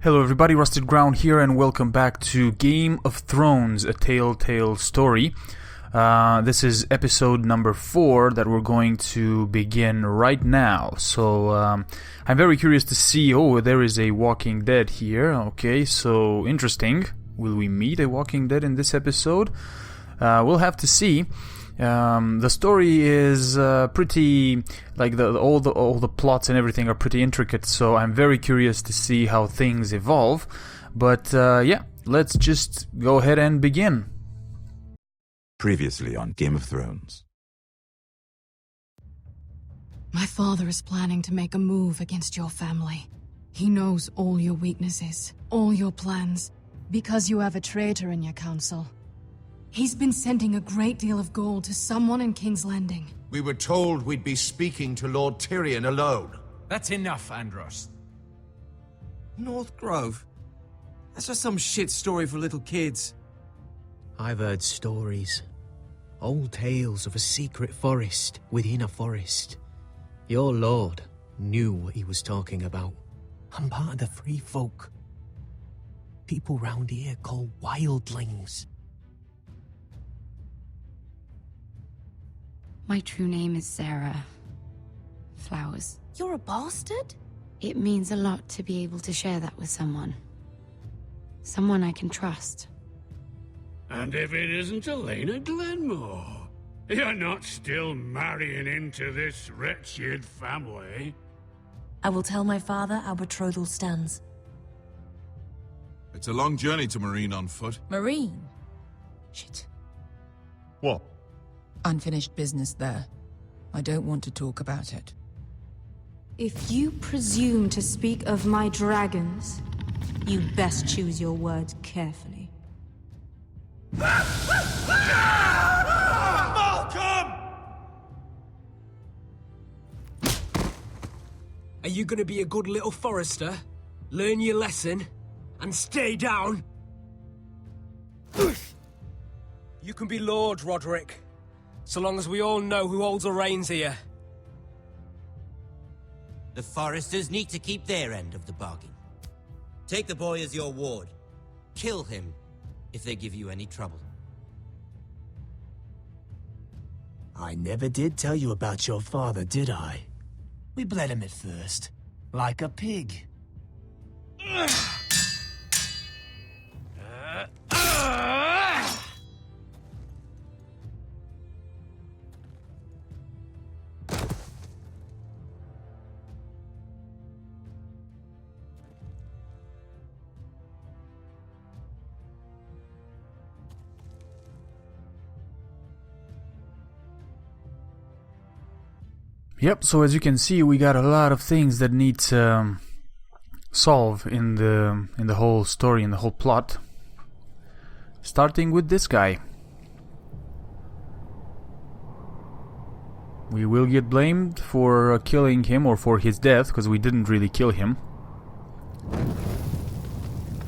Hello everybody, Rusted Ground here, and welcome back to Game of Thrones, a Telltale story. This is episode number 4 that we're going to begin right now. So, I'm very curious to see, there is a Walking Dead here. Okay, so interesting. Will we meet a Walking Dead in this episode? We'll have to see. The story is pretty, like all the plots and everything are pretty intricate, so I'm very curious to see how things evolve. But yeah, let's just go ahead and begin. Previously on Game of Thrones. My father is planning to make a move against your family. He knows all your weaknesses, all your plans, because you have a traitor in your council. He's been sending a great deal of gold to someone in King's Landing. We were told we'd be speaking to Lord Tyrion alone. That's enough, Andros. North Grove? That's just some shit story for little kids. I've heard stories. Old tales of a secret forest within a forest. Your lord knew what he was talking about. I'm part of the free folk. People round here call wildlings. My true name is Sarah Flowers. You're a bastard? It means a lot to be able to share that with someone. Someone I can trust. And if it isn't Elena Glenmore, you're not still marrying into this wretched family. I will tell my father our betrothal stands. It's a long journey to Marine on foot. Marine? Shit. What? Unfinished business there. I don't want to talk about it. If you presume to speak of my dragons, you best choose your words carefully. Malcolm! Are you gonna be a good little Forrester? Learn your lesson? And stay down? You can be Lord, Rodrik. So long as we all know who holds the reins here. The Forresters need to keep their end of the bargain. Take the boy as your ward. Kill him if they give you any trouble. I never did tell you about your father, did I? We bled him at first, like a pig. Yep, so as you can see, we got a lot of things that need to solve in the whole story, in the whole plot. Starting with this guy. We will get blamed for killing him, or for his death, because we didn't really kill him.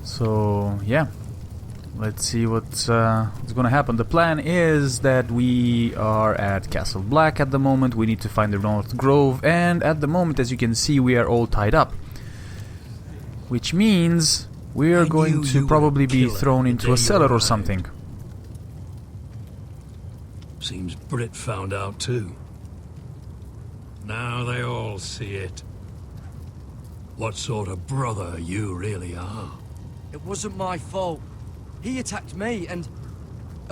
So, yeah. Let's see what's gonna happen. The plan is that we are at Castle Black at the moment. We need to find the North Grove, and at the moment, as you can see, we are all tied up. Which means we are going to probably be thrown into a cellar or something. Seems Brit found out too. Now they all see it. What sort of brother you really are. It wasn't my fault. He attacked me, and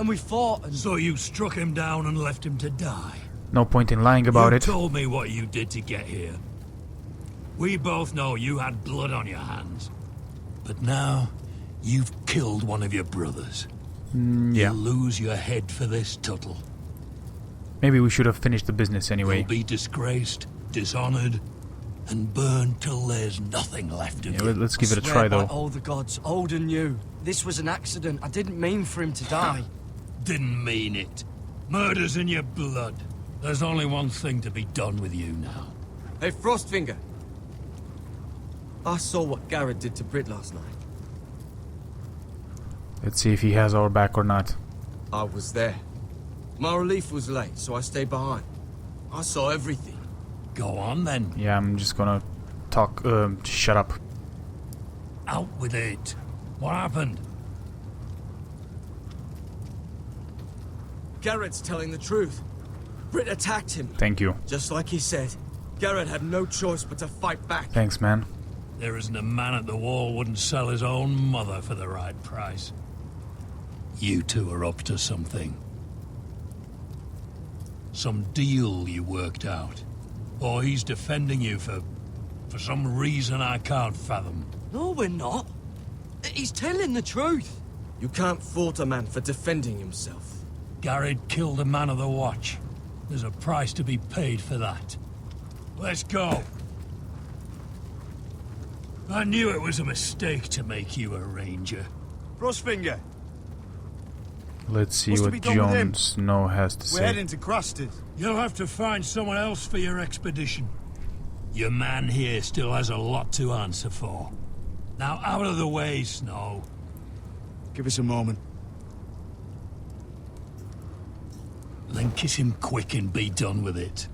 we fought, and... So you struck him down and left him to die? No point in lying about it. You told me what you did to get here. We both know you had blood on your hands. But now, you've killed one of your brothers. Yeah. You'll lose your head for this, Tuttle. Maybe we should have finished the business anyway. You'll be disgraced, dishonored, and burned till there's nothing left of you. Let's give it a try, though. By all the gods, old and new. This was an accident. I didn't mean for him to die. Didn't mean it. Murder's in your blood. There's only one thing to be done with you now. Hey, Frostfinger. I saw what Gared did to Brit last night. Let's see if he has our back or not. I was there. My relief was late, so I stayed behind. I saw everything. Go on, then. Yeah, I'm just gonna talk, shut up. Out with it. What happened? Gared's telling the truth. Brit attacked him. Thank you. Just like he said. Gared had no choice but to fight back. Thanks, man. There isn't a man at the wall wouldn't sell his own mother for the right price. You two are up to something. Some deal you worked out. Or he's defending you for some reason I can't fathom. No, we're not. He's telling the truth. You can't fault a man for defending himself. Gared killed a man of the Watch. There's a price to be paid for that. Let's go. I knew it was a mistake to make you a ranger. Frostfinger. Let's see What's to what be done with him? Jon Snow has to We're say. heading to Crusters. You'll have to find someone else for your expedition. Your man here still has a lot to answer for. Now out of the way, Snow. Give us a moment. Then kiss him quick and be done with it.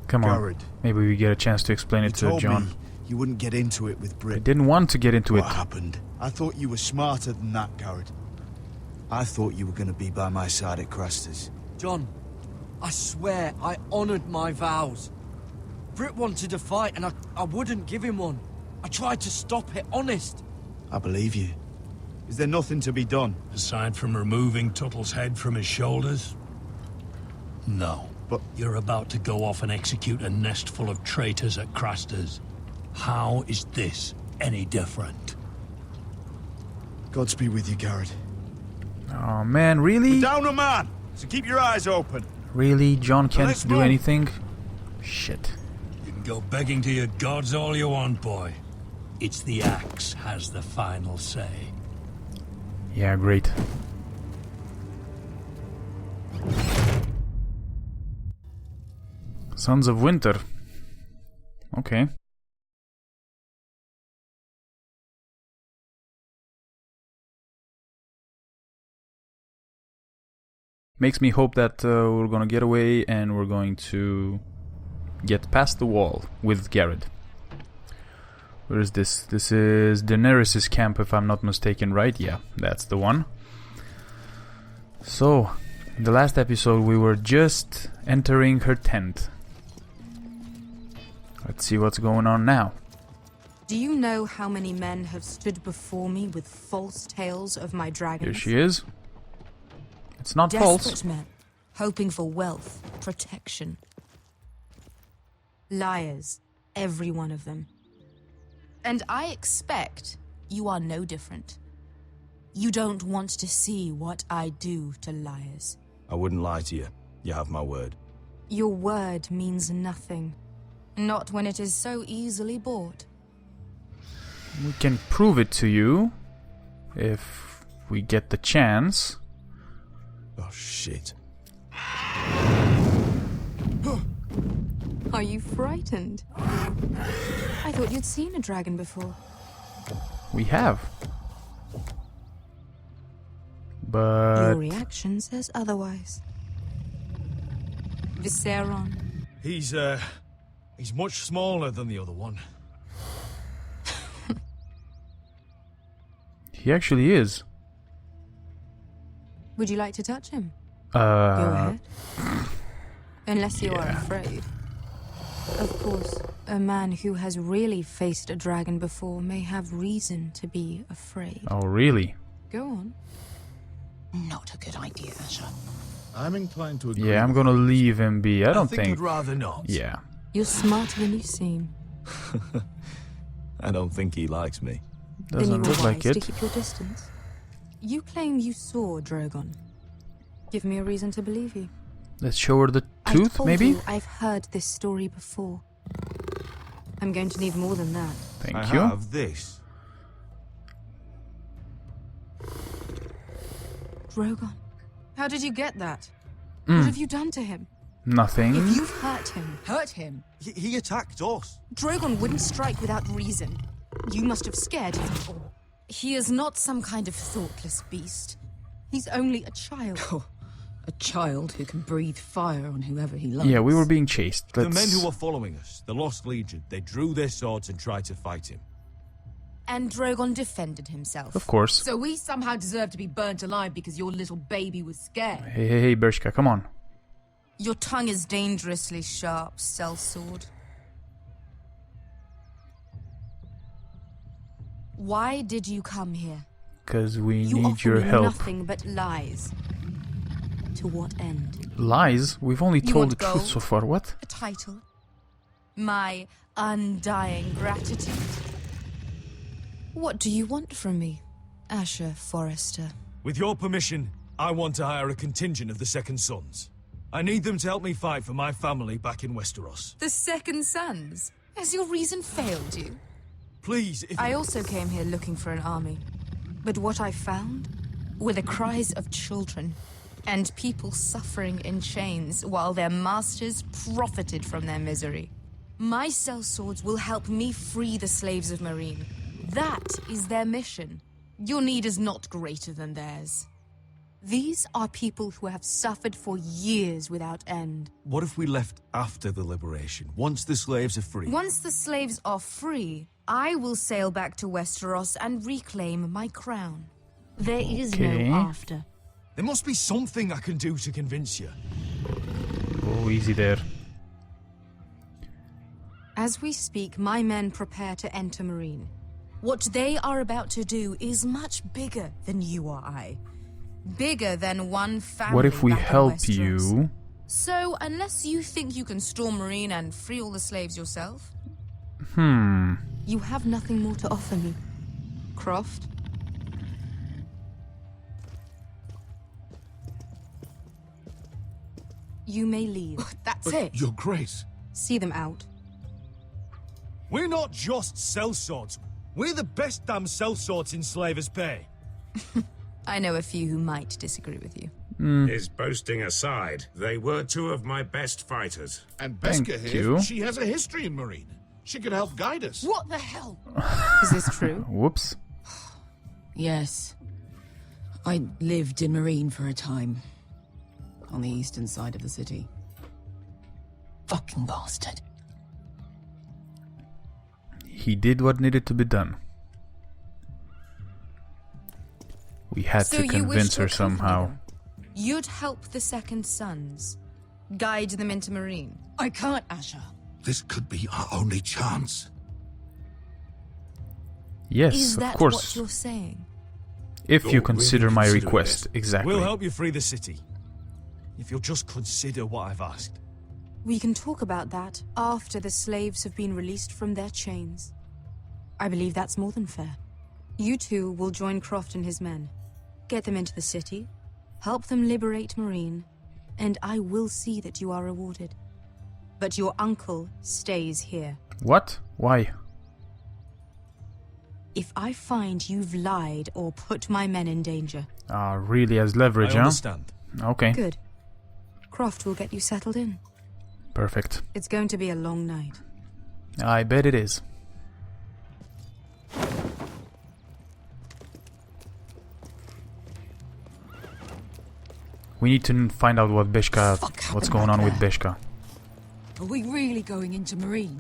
Come on. Gared. Maybe we get a chance to explain it to told Jon. me you wouldn't get into it with I Brit. didn't want to get into What it. happened? I thought you were smarter than that, Gared. I thought you were going to be by my side at Crusters. Jon, I swear I honored my vows. Brit wanted a fight and I wouldn't give him one. I tried to stop it, honest. I believe you. Is there nothing to be done? Aside from removing Tuttle's head from his shoulders? No. But you're about to go off and execute a nest full of traitors at Crusters. How is this any different? Godspeed with you, Gared. Oh man, really? We're down a man, so keep your eyes open. Really? Jon can't let's do move. anything? Shit. You can go begging to your gods all you want, boy. It's the axe has the final say. Yeah, great. Sons of Winter. Okay. Makes me hope that we're gonna get away and we're going to get past the wall with Gared. Where is this? This is Daenerys' camp, if I'm not mistaken, right? Yeah, that's the one. So, in the last episode we were just entering her tent. Let's see what's going on now. Do you know how many men have stood before me with false tales of my dragons? Here she is. It's not Desperate false. men, hoping for wealth, protection. Liars, every one of them. And I expect you are no different. You don't want to see what I do to liars. I wouldn't lie to you. You have my word. Your word means nothing. Not when it is so easily bought. We can prove it to you if we get the chance. Oh, shit. Are you frightened? I thought you'd seen a dragon before. We have. Your But reaction says otherwise. Viserion. He's much smaller than the other one. he actually is. Would you like to touch him? Go ahead. Unless you are yeah. afraid. Of course, a man who has really faced a dragon before may have reason to be afraid. Oh, really? Go on. Not a good idea, Asher. I'm inclined to agree. Yeah, I'm gonna leave him be. I don't think think. I'd rather not. Yeah. You're smarter than you seem. I don't think he likes me. Then you Doesn't were look wise like to it. keep your distance. You claim you saw Drogon. Give me a reason to believe you. Let's show her the I tooth, told maybe? you I've heard this story before. I'm going to need more than that. Thank I you. have this. Drogon. How did you get that? Mm. What have you done to him? Nothing. If you've hurt him, Hurt him? He attacked us. Drogon wouldn't strike without reason. You must have scared him. He is not some kind of thoughtless beast. He's only a child. Oh, a child who can breathe fire on whoever he loves. Yeah, we were being chased. The men Let's- who were following us, the Lost Legion, they drew their swords and tried to fight him. and Drogon defended himself. Of course. So we somehow deserve to be burnt alive because your little baby was scared. Hey, Bershka, come on. Your tongue is dangerously sharp, sellsword. Why did you come here? Because we You need offer your me help. nothing but lies. To what end? Lies? We've only You told the want truth gold? so far. What? A title? My undying gratitude? What do you want from me, Asher Forrester? With your permission, I want to hire a contingent of the Second Sons. I need them to help me fight for my family back in Westeros. The Second Sons? Has your reason failed you? Please, if... I also came here looking for an army. But what I found were the cries of children and people suffering in chains while their masters profited from their misery. My sellswords will help me free the slaves of Meereen. That is their mission. Your need is not greater than theirs. These are people who have suffered for years without end. What if we left after the liberation, once the slaves are free? Once the slaves are free, I will sail back to Westeros and reclaim my crown. There is no after. There must be something I can do to convince you. Oh, easy there. As we speak, my men prepare to enter Meereen. What they are about to do is much bigger than you or I. Bigger than one family. What if we back in help Westeros. you? So, unless you think you can storm Meereen and free all the slaves yourself, you have nothing more to offer me, Croft. You may leave. That's it. Your Grace. See them out. We're not just sellswords. We're the best damn sellswords in Slavers Bay. I know a few who might disagree with you. His boasting aside, they were two of my best fighters. And Thank Beska you. here, she has a history in Meereen. She could help guide us. What the hell? Is this true? Whoops. Yes. I lived in Meereen for a time. On the eastern side of the city. Fucking bastard. He did what needed to be done. We had So to you convince wish to her accompany somehow. them? You'd help the Second Sons. Guide them into Meereen. I can't, Asher. This could be our only chance. Yes, Is of that course. what you're saying? If you You're consider really my considering request, this. exactly. We'll help you free the city. If you'll just consider what I've asked. We can talk about that after the slaves have been released from their chains. I believe that's more than fair. You two will join Croft and his men. Get them into the city, help them liberate Meereen, and I will see that you are rewarded. But your uncle stays here. What? Why? If I find you've lied or put my men in danger... Really as leverage, I huh? understand. Okay. Good. Croft will get you settled in. Perfect. It's going to be a long night. I bet it is. We need to find out what Beshka, what's going on with Beshka. Are we really going into Meereen?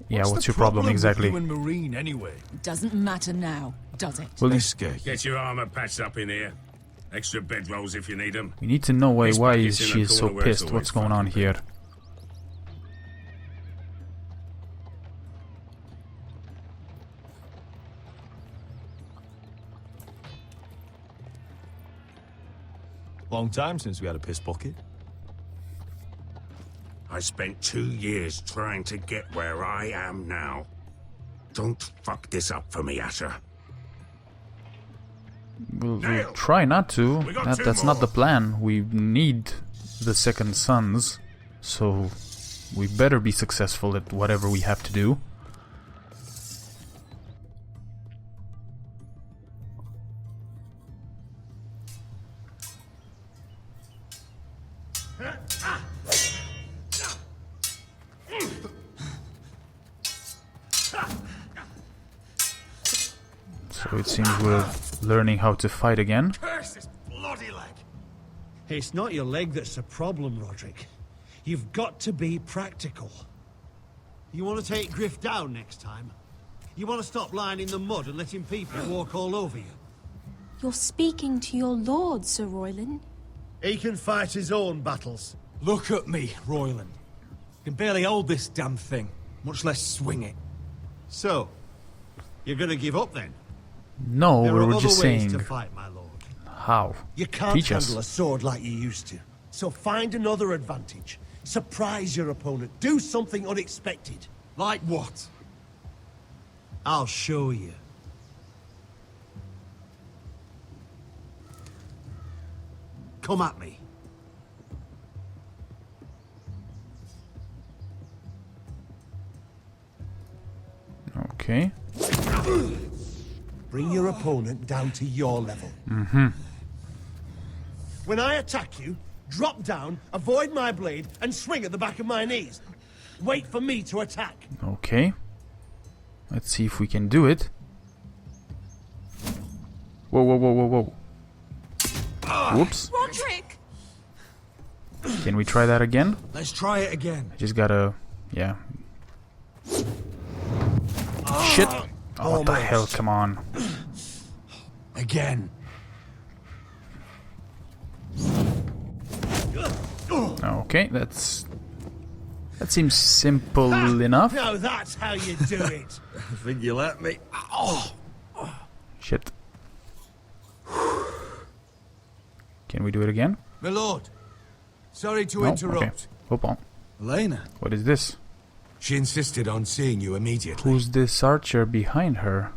Yeah, what's your problem exactly? With you and Meereen, anyway? Doesn't matter now, does it? Well, Get your armor patched up in here. Extra bedrolls if you need them. we need to know why This is bucket's in she a so corner where it's pissed. always What's going on here? Long time since we had a piss bucket. I spent 2 years trying to get where I am now. Don't fuck this up for me, Asher. We'll try not to. We got two That's not more. the plan. We need the Second Sons, so we better be successful at whatever we have to do. So it seems we're learning how to fight again. Curse this bloody leg! It's not your leg that's the problem, Rodrik. You've got to be practical. You want to take Griff down next time? You want to stop lying in the mud and letting people walk all over you? You're speaking to your lord, Sir Royland. He can fight his own battles. Look at me, Royland. Can barely hold this damn thing, much less swing it. So, you're gonna give up then? No, there we are were other just ways saying. to fight, my lord. How? You can't Teach handle us. a sword like you used to. So find another advantage. Surprise your opponent. Do something unexpected. Like what? I'll show you. Come at me. Okay. Bring your opponent down to your level. Mm-hmm. When I attack you, drop down, avoid my blade, and swing at the back of my knees. Wait for me to attack. Okay. Let's see if we can do it. Whoa, whoa, whoa, whoa, whoa. Whoops. Rodrik! Can we try that again? Let's try it again. I just gotta... Yeah. Shit! Oh, what the hell? Come on. Again. Okay, that seems simple enough. Now that's how you do it. I think you let me. Oh. Shit. Can we do it again? My lord, sorry to No? interrupt. Okay. Hold on. Elena. What is this? She insisted on seeing you immediately. Who's this archer behind her?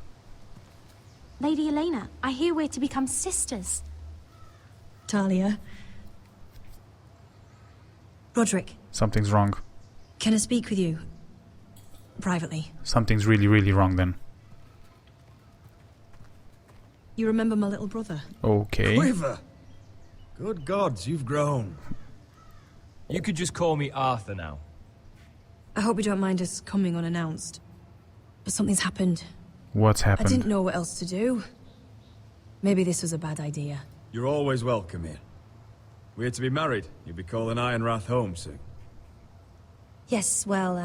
Lady Elena, I hear we're to become sisters. Talia. Rodrik, Something's wrong. can I speak with you? Privately. Something's really, really wrong then. You remember my little brother? Okay. Quiver. Good gods, you've grown. You could just call me Arthur now. I hope you don't mind us coming unannounced. But something's happened. What's I happened? didn't know what else to do. Maybe this was a bad idea. You're always welcome here. We're to be married. You'll be calling Ironrath home soon. Yes, well,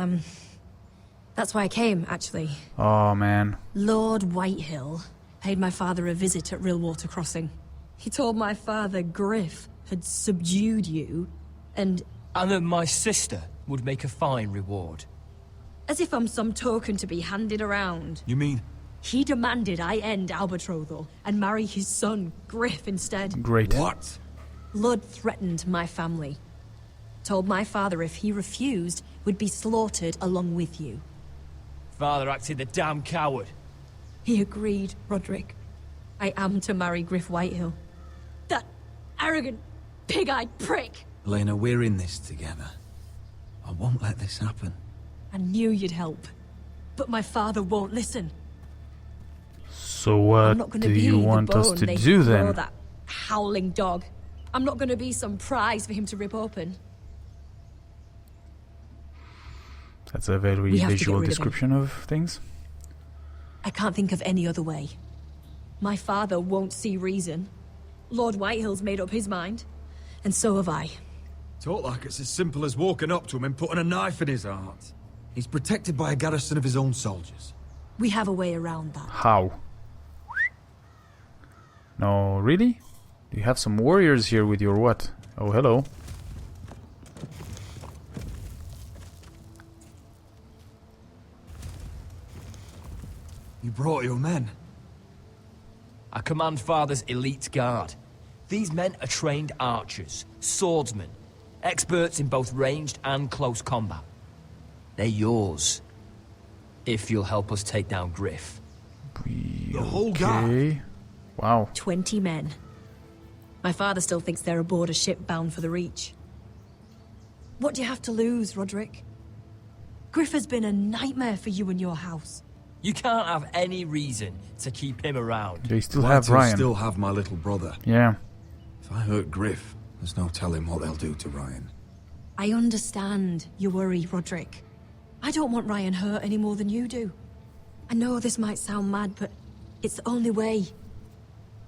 that's why I came, actually. Oh, man. Lord Whitehill paid my father a visit at Rillwater Crossing. He told my father Griff had subdued you, and that my sister would make a fine reward. as if I'm some token to be handed around. You mean? He demanded I end our betrothal and marry his son, Griff, instead. Great. What? Lord threatened my family. Told my father if he refused, would be slaughtered along with you. Father acted the damn coward. He agreed, Rodrik. I am to marry Griff Whitehill. That arrogant, pig-eyed prick! Elena, we're in this together. I won't let this happen. I knew you'd help. But my father won't listen. So I'm what not gonna do be you the want us bone to they do throw then? that howling dog. I'm not gonna be some prize for him to rip open. That's a very We have to get visual rid of him. description of things. I can't think of any other way. My father won't see reason. Lord Whitehill's made up his mind. And so have I. Talk like it's as simple as walking up to him and putting a knife in his heart. He's protected by a garrison of his own soldiers. We have a way around that. How? No, really? Do you have some warriors here with your what? Oh, hello. You brought your men. I command Father's elite guard. These men are trained archers, swordsmen, experts in both ranged and close combat. They're yours, if you'll help us take down Griff. The whole guard? Okay. Wow. 20 men. My father still thinks they're aboard a ship bound for the Reach. What do you have to lose, Rodrik? Griff has been a nightmare for you and your house. You can't have any reason to keep him around. They still White have Hill Ryan. still have my little brother. Yeah. If I hurt Griff, there's no telling what they'll do to Ryan. I understand your worry, Rodrik. I don't want Ryan hurt any more than you do. I know this might sound mad, but it's the only way.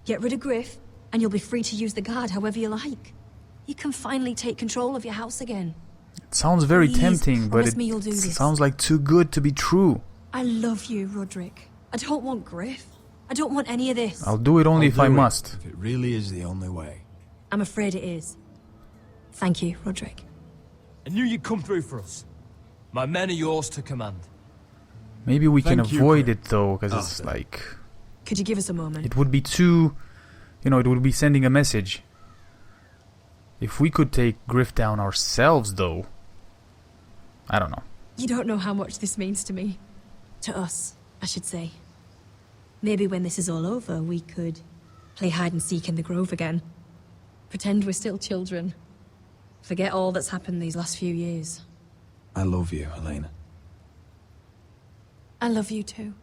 Get rid of Griff, and you'll be free to use the guard however you like. You can finally take control of your house again. It sounds very Please, tempting, but promise me you'll it do this. sounds like too good to be true. I love you, Rodrik. I don't want grief. I don't want any of this. I'll do it only if I must. If it really is the only way. I'm afraid it is. Thank you, Rodrik. I knew you'd come through for us. My men are yours to command. Maybe we can Thank you, avoid Greg. it though, because it's like... Could you give us a moment? It would be too... You know, it would be sending a message. If we could take Griff down ourselves though... I don't know. You don't know how much this means to me. To us, I should say. Maybe when this is all over, we could play hide and seek in the grove again. Pretend we're still children. Forget all that's happened these last few years. I love you, Elena. I love you too.